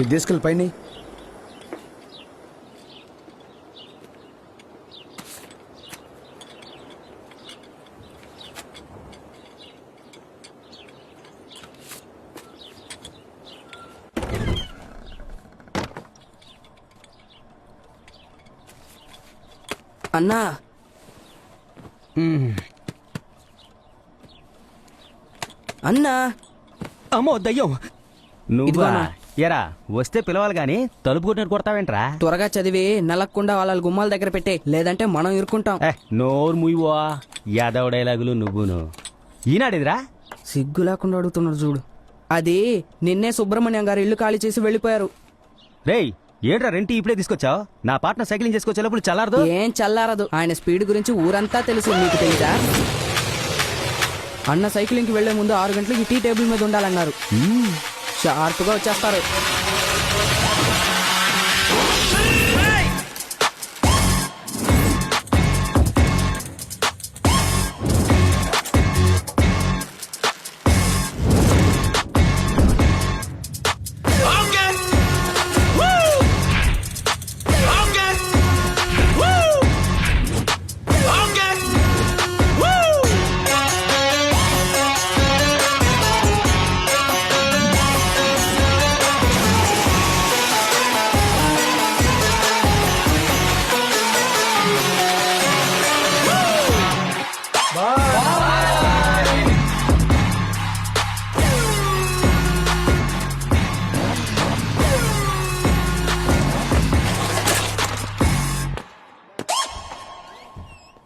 ఇది తీసుకెళ్ళి పైన అన్నా. అన్నా. అమ్మో దయ్యం నువ్వా? ఇదిగోనా. ఎరా వస్తే పిలవాలి గాని తలుపు కొట్టినట్టు కొడతావేంట్రా? త్వరగా చదివి నలక్కుండా వాళ్ళ గుమ్మాల దగ్గర పెట్టే, లేదంటే మనం ఇరుక్కుంటాం. నోరు ముయ్యవా యాదవ డైలాగులు నువ్వును. ఈనాడిదిరా? సిగ్గు లేకుండా అడుగుతున్నాడు చూడు. అది నిన్నే సుబ్రహ్మణ్యం గారు ఇల్లు ఖాళీ చేసి వెళ్ళిపోయారు. రేయ్ ఏంట్రా రెంటి ఇప్పుడే తీసుకొచ్చావు? నా పార్ట్నర్ సైక్లింగ్ చేసుకొచ్చేటప్పుడు చల్లారదు? ఏం చల్లారదు. ఆయన స్పీడ్ గురించి ఊరంతా తెలుసు, మీకు తెలీదా? అన్న సైక్లింగ్కి వెళ్లే ముందు 6 గంటలకి టీ టేబుల్ మీద ఉండాలన్నారు. షార్ప్గా వచ్చేస్తారు.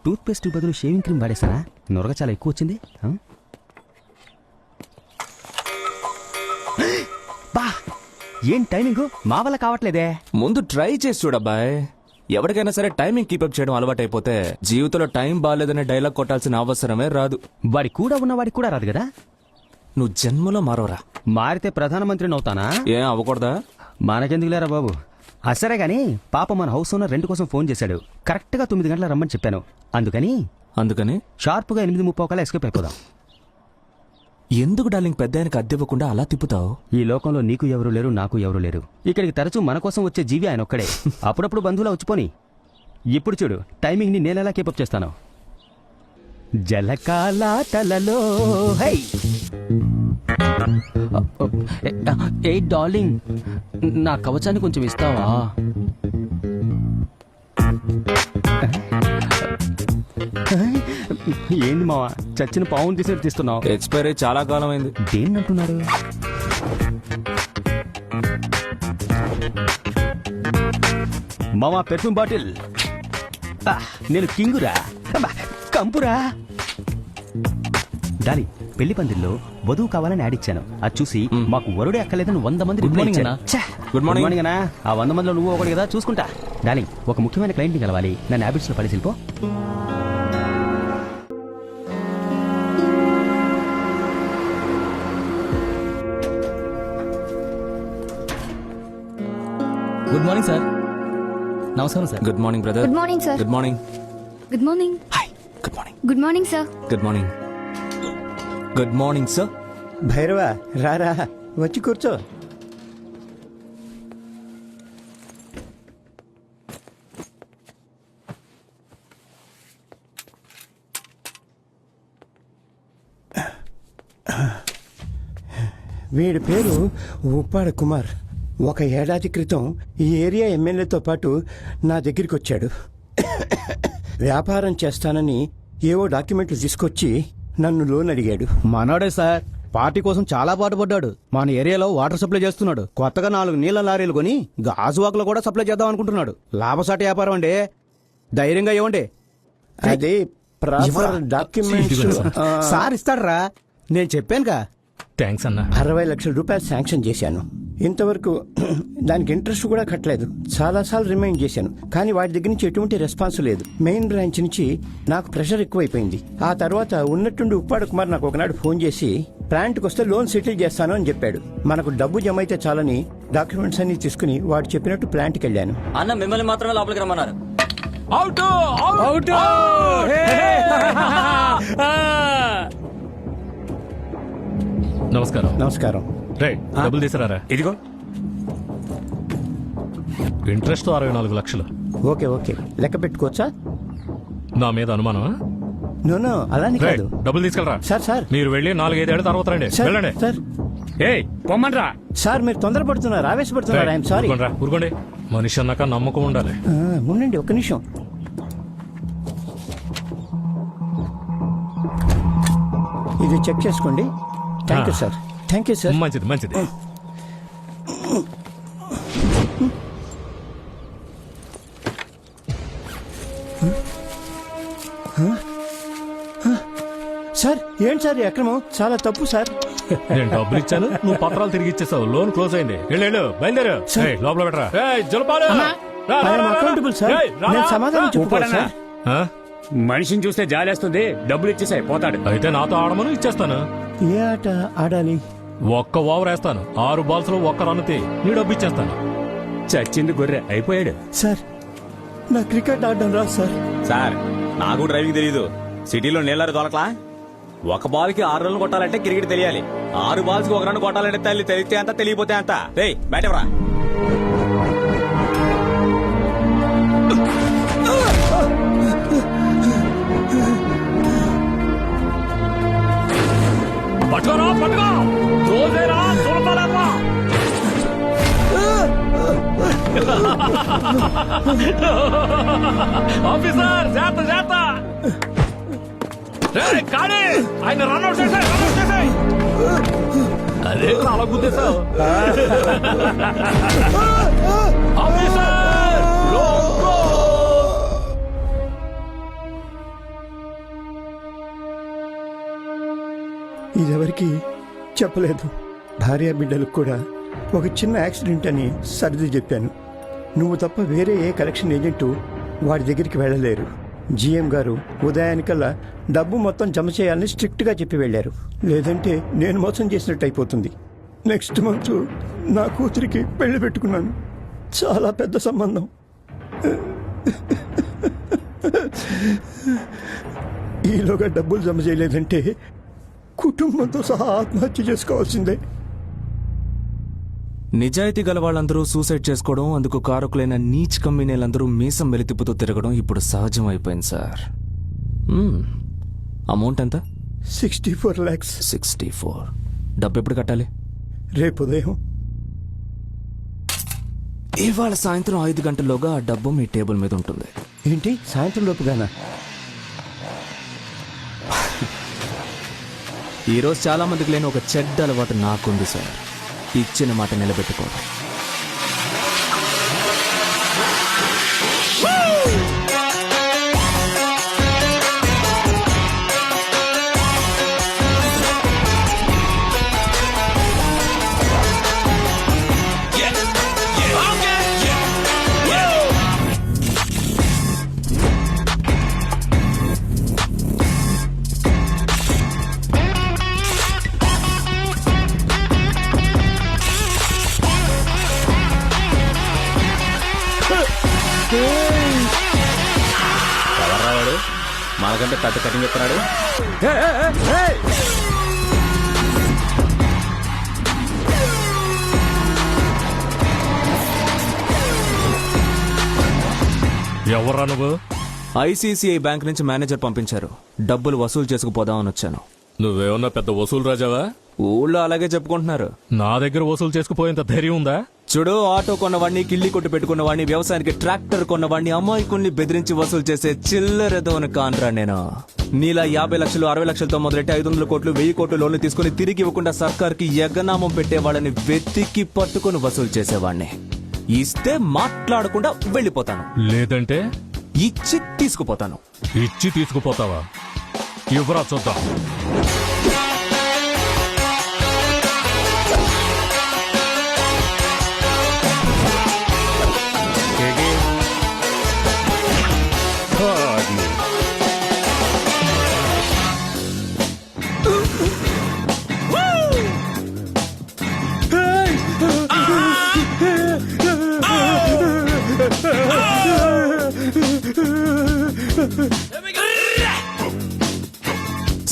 టూత్ పేస్ట్ బదులు షేవింగ్ క్రీమ్ వాడేసానా? నొరగ చాలా ఎక్కువ వచ్చింది. బా ఏం టైమింగ్ మా వల్ల కావట్లేదే. ముందు ట్రై చేసి చూడబ్బాయ్. ఎవరికైనా సరే టైమింగ్ కీపప్ చేయడం అలవాటైపోతే జీవితంలో టైం బాగాలేదనే డైలాగ్ కొట్టాల్సిన అవసరమే రాదు. వాడి కూడా ఉన్న వాడికి కూడా రాదు కదా. నువ్వు జన్మలో మారవరా. మారితే ప్రధానమంత్రిని అవుతానా? ఏం అవ్వకూడదా? మనకెందుకు లేరా బాబు. సరే గాని పాప మన హౌస్ ఓనర్ రెంట్ కోసం ఫోన్ చేశాడు. కరెక్ట్ గా 9 గంటల రమ్మని చెప్పాను. అందుకని షార్ప్ గా 8:30 కల్లా ఎస్కేప్ అయిపోదాం. ఎందుకు డార్లింగ్ పెద్ద ఆయనకు అద్దె ఇవ్వకుండా అలా తిప్పుతావు? ఈ లోకంలో నీకు ఎవరు లేరు, నాకు ఎవరు లేరు. ఇక్కడికి తరచూ మన కోసం వచ్చే జీవి ఆయన ఒక్కడే. అప్పుడప్పుడు బంధువులా వచ్చిపోని. ఇప్పుడు చూడు టైమింగ్ ని నేనెలా కీపప్ చేస్తాను. జలకాలాటలలో హై ఏ డార్లింగ్, నా కవచాన్ని కొంచెం ఇస్తావా? ఏంది మావా చచ్చిన పావును తీసి తీస్తున్నావు? ఎక్స్పైరీ చాలా కాలం అయింది. దేన్నంటున్నారు? మావా పెర్ఫ్యూమ్ బాటిల్. నేను కింగురా, కంపురా. డాలి పెళ్లి పందిల్లో వధువు కావాలని యాడ్ ఇచ్చాను. అది చూసి మాకు వరుడే అక్కర్లేదని 100 మంది రిప్లై ఇచ్చారు. గుడ్ మార్నింగ్ అన్నా. ఆ 100 మందిలో నువ్వు ఒకటి కదా, చూసుకుంటా. డార్లింగ్ ఒక ముఖ్యమైన క్లయింట్ని కలవాలి. నన్ను హ్యాబిట్స్ లో పడేసిపో. Good morning sir. నమస్కారం sir. Good morning brother. Good morning sir. Good morning. Good morning. Hi. Good morning. Good morning sir. Good morning. Good morning sir. Bhairava రారా, వచ్చి కూర్చో. వీడి పేరు ఉప్పాడ కుమార్. 1 ఏడాది క్రితం ఈ ఏరియా ఎమ్మెల్యేతో పాటు నా దగ్గరికి వచ్చాడు. వ్యాపారం చేస్తానని ఏవో డాక్యుమెంట్లు తీసుకొచ్చి నన్ను లోన్ అడిగాడు. మనోడే సార్, పార్టీ కోసం చాలా పాటుపడ్డాడు. మన ఏరియాలో వాటర్ సప్లై చేస్తున్నాడు. కొత్తగా 4 నీళ్ల లారీలు కొని గాజువాకలో కూడా సప్లై చేద్దాం అనుకుంటున్నాడు. లాభసాటి వ్యాపారం అండి, ధైర్యంగా ఇవ్వండి. అది ప్రాపర్ డాక్యుమెంట్స్ సార్ ఇస్తాడరా, నేను చెప్పానుగా. థ్యాంక్స్ అన్న. 60 లక్షల రూపాయలు శాంక్షన్ చేశాను. ఇంతవరకు దానికి ఇంట్రెస్ట్ కూడా కట్టలేదు. చాలాసార్లు రిమైండ్ చేశాను, కానీ వాటి దగ్గర నుంచి ఎటువంటి రెస్పాన్స్ లేదు. మెయిన్ బ్రాంచ్ నుంచి నాకు ప్రెషర్ ఎక్కువైపోయింది. ఆ తర్వాత ఉన్నట్టుండి ఉప్పాడ కుమార్ నాకు ఒకనాడు ఫోన్ చేసి ప్లాంట్కి వస్తే లోన్ సెటిల్ చేస్తాను అని చెప్పాడు. మనకు డబ్బు జమ అయితే చాలని డాక్యుమెంట్స్ అన్ని తీసుకుని వాడు చెప్పినట్టు ప్లాంట్కి వెళ్ళాను. అన్న మిమ్మల్ని మాత్రమే లోపలికి రమ్మన్నారు. నమస్కారం. నమస్కారం. రైట్, డబ్బులు తీసుకురారా. ఇదిగో. ఇంట్రెస్ట్ 64 లక్షలు. ఓకే ఓకే, లెక్క పెట్టుకోవచ్చా? నా మీద అనుమానమా? నో అలానే రేయ్, కాదు డబ్బులు తీసుకెళ్ళరా. సార్ మీరు వెళ్ళి 4-5 ఏళ్ళ తర్వాత రండి. సార్ వెళ్ళండి. సార్ ఏయ్ పొమ్మన్రా. సార్ మీరు తొందరపడుతున్నారు, ఆవేశపడుతున్నారు. I'm sorry. ఊరుకోండి. మనిషి అన్నాక నమ్మకం ఉండాలి. ఉండండి ఒక్క నిమిషం. ఇది చెక్ చేసుకోండి. Thank you sir. Thank you sir. మంచిది మంచిది. సార్ ఏంటి సార్ ఈ అక్రమం? చాలా తప్పు సార్. నేను డబ్బులు ఇచ్చాను, నువ్వు పత్రాలు తిరిగి ఇచ్చేసావు. లోన్ క్లోజ్ అయింది. వెళ్ళు బయలుదేరు. సార్. ఏయ్, లోపల పెట్టరా. ఏయ్, జలపాలు. రా, రా, రా, రా. Accountable sir. ఏయ్, రా, నేను రా. సమాధానం చెప్పుకోవాలి సార్. ఆ? మనిషిని చూస్తే జాలేస్తుంది. డబ్బులు ఇచ్చేసాయి పోతాడు. అయితే నాతో ఆడమను, ఇచ్చేస్తాను. ఏ ఆట ఆడాలి? ఒక్క ఓవర్ వేస్తాను. 6 బాల్స్ లో ఒక్క రన్నుతి నీ డబ్బు ఇచ్చేస్తాను. చచ్చింది గొర్రె అయిపోయాడు. సార్ నా క్రికెట్ ఆడడం రాదు సార్. సార్ నాకు డ్రైవింగ్ తెలియదు. సిటీలో నీళ్ళారు దొరకలా. ఒక బాల్ కి 6 రన్లు కొట్టాలంటే క్రికెట్ తెలియాలి. 6 బాల్స్ కి 1 రన్ కొట్టాలంటే తెలిస్తే అంత తెలియపోతే అంత. రే బయట రా. పట్టుకోరా, పట్టుకో. రోజేరా, చూడపాలమ్మా. ఆఫీసర్ జాగ్రత్త. రేయ్, కానీ ఆయన రన్అట్ చేసాయి. అదే అలా గుద్దేశావు. ఆఫీసర్ ఇదెవరికి చెప్పలేదు. భార్య బిడ్డలకు కూడా ఒక చిన్న యాక్సిడెంట్ అని సర్ది చెప్పాను. నువ్వు తప్ప వేరే ఏ కలెక్షన్ ఏజెంటు వాడి దగ్గరికి వెళ్ళలేరు. జిఎం గారు ఉదయానికల్లా డబ్బు మొత్తం జమ చేయాలని స్ట్రిక్ట్గా చెప్పి వెళ్ళారు. లేదంటే నేను మోసం చేసినట్టు అయిపోతుంది. నెక్స్ట్ మంత్ నా కూతురికి పెళ్లి పెట్టుకున్నాను. చాలా పెద్ద సంబంధం. ఈలోగా డబ్బులు జమ చేయలేదంటే కుటుంబంతో సహా ఆత్మహత్య చేసుకోవాల్సిందే. నిజాయితీ గల వాళ్ళందరూ సూసైడ్ చేసుకోవడం, అందుకు కారకులైన నీచ్ కంపెనీలందరూ మీసం వెలితిప్పుతూ తిరగడం ఇప్పుడు సహజం అయిపోయింది సార్. అమౌంట్ ఎంత? 64 lakhs. 64. డబ్బు ఎప్పుడు కట్టాలి? రేపు ఉదయం. ఇవాళ సాయంత్రం 5 గంటల్లోగా ఆ డబ్బు మీ టేబుల్ మీద ఉంటుంది. ఏంటి సాయంత్రం లోపుగానా? ఈరోజు చాలా మందికి లేని ఒక చెడ్డ అలవాటు నాకుంది సార్. ఇచ్చిన మాట నిలబెట్టుకోవడం. ఎవర్రావాడు? మనకంటే పెద్ద కటింగ్ చెప్తున్నాడు. ఎవర్రా నువ్వు? ఐసీసీఐ బ్యాంక్ నుంచి మేనేజర్ పంపించారు. డబ్బులు వసూలు చేసుకుపోదామని వచ్చాను. నువ్వేమన్నా పెద్ద వసూలు రాజావా? ఊళ్ళో అలాగే చెప్పుకుంటున్నారు. నా దగ్గర వసూలు చేసుకుపోయేంత ధైర్యం ఉందా? చూడు, ఆటో కొన్నవాడిని, కిళ్ళి కొట్టు పెట్టుకున్నవాడిని, వ్యవసాయానికి ట్రాక్టర్ కొన్నవాడిని, అమాయకుల్ని బెదిరించి వసూలు చేసే చిల్లరదోని కాన్రా నేను. నీలా 50 లక్షలు 60 లక్షలతో మొదలెట్టి 500 కోట్లు 1000 కోట్లు లోన్లు తీసుకుని తిరిగి ఇవ్వకుండా సర్కార్కి ఎగనామం పెట్టేవాళ్ళని వెతికి పట్టుకుని వసూలు చేసేవాడిని. ఇస్తే మాట్లాడకుండా వెళ్ళిపోతాను, లేదంటే ఇచ్చి తీసుకుపోతాను. ఇచ్చి తీసుకుపోతావా? ఇవ్వరా చూద్దాం.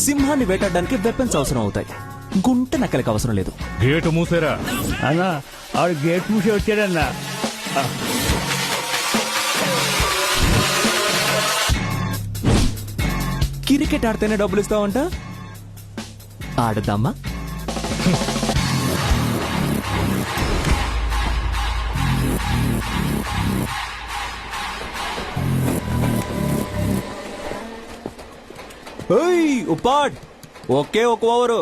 సింహాన్ని వేటాడడానికి వెపన్స్ అవసరం అవుతాయి. గుంట నక్కలకి అవసరం లేదు. గేటు మూసేరా. అన్నా ఆడు గేట్ మూసి వచ్చాడన్నా. క్రికెట్ ఆడితేనే డబ్బులు ఇస్తావంట. ఆడదామా? ఉప్పాడ్, ఒకే ఒక ఓవరు.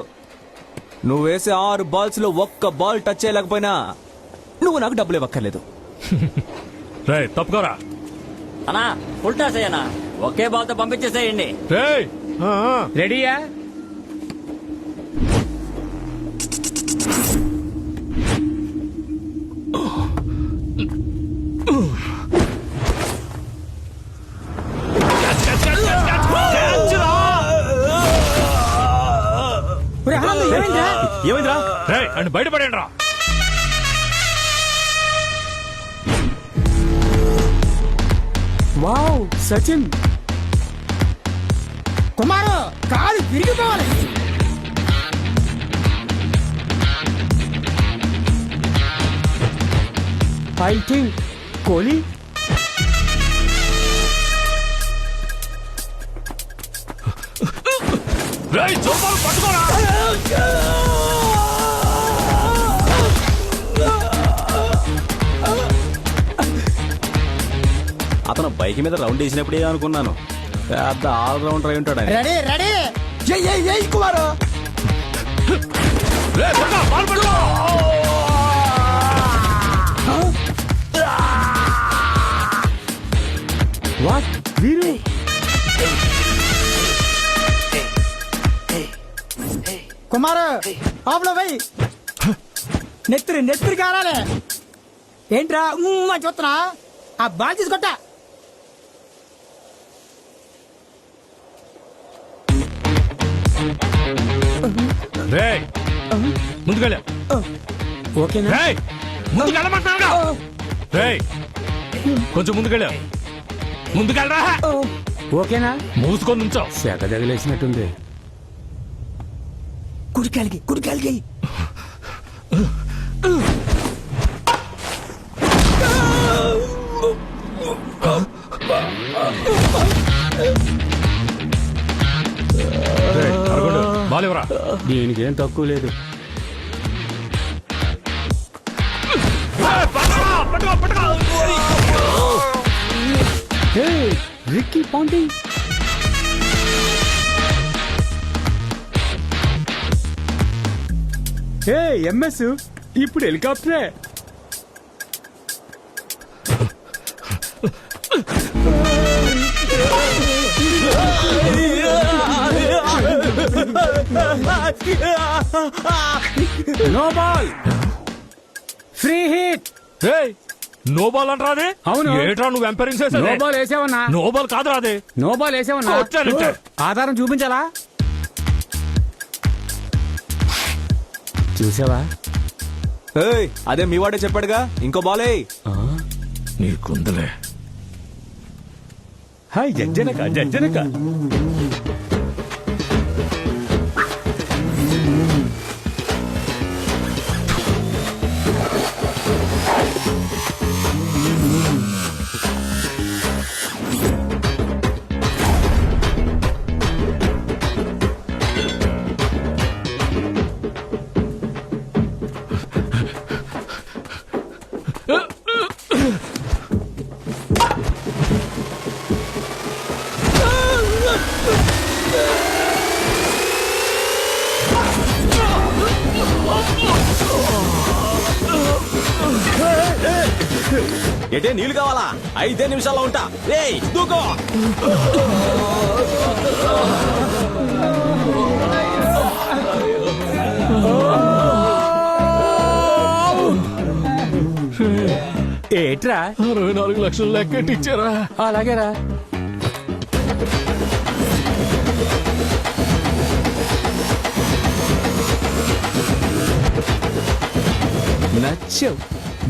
నువ్వు వేసే 6 బాల్స్ లో ఒక్క బాల్ టచ్ చేయలేకపోయినా నువ్వు నాకు డబ్బులు ఇవ్వక్కర్లేదు. రే తప్పుకోరా. అన్నా ఫుల్ టాస్ అయ్యానా, ఒకే బాల్ తో పంపించేసేయండి. రేయ్ రెడీయా? ఏమైందిరా? రేయ్ అని బయటపడండి రా. వావ్ సచిన్, కుమారు కాలు విరిగిపోవాలి. I think Kohli. రేయ్ చోపాలు పట్టుకోరా. అతను బైక్ మీద రౌండ్ వేసినప్పుడే అనుకున్నాను పెద్ద ఆల్రౌండర్ అయి ఉంటాడు. రెడీ రెడీ, జై కుమారు. రేయ్ పట్టుకో, బాల్ పట్టుకో. వాట్ వీరు? కుమారు ఆపులో పోయి నెత్తిరి కారాలే. ఏంట్రా చూస్తున్నా? ఆ బాల్ తీసుకొట్టా. రేయ్ ముందుకెళ్ళా. ఓకేనా? రేయ్ ముందుకెళ్ళమంటున్నావుగా. రేయ్ కొంచెం ముందుకెళ్ళా. ముందుకెళ్ళరా. ఓకేనా? మూసుకొని నుంచో. శాఖ తగిలేసినట్టుంది. కుడికాలికి బాల్ ఎవరా? దీనికేం తక్కువ లేదు. Ricky Ponting. ఎంఎస్ ఇప్పుడు హెలికాప్టరే. No ball, free hit. రేయ్ నో బాల్ అంటారా? అది అవును. ఏట్రా నువ్వు ఎంపైరింగ్ చేసేది? నో బాల్ వేసావన్నా? నో బాల్ కాదురా అది. నో బాల్ వేసావన్నా? కొట్టానంటే. ఆధారం చూపించాలా? చూసావా? అదే మీ వాడే చెప్పాడుగా, ఇంకో బాలే. నీకుందలే. హాయ్ జజ్జనక. ఎటే నీళ్లు కావాలా? 5 నిమిషాల్లో ఉంటా. రేయ్ దూకో. ఏట్రా 64 లక్షలు లెక్కెట్టిచ్చారా? అలాగేరా. నచ్చావు,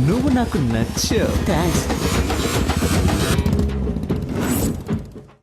నువ్వు నాకు నచ్చావు. థ్యాంక్స్.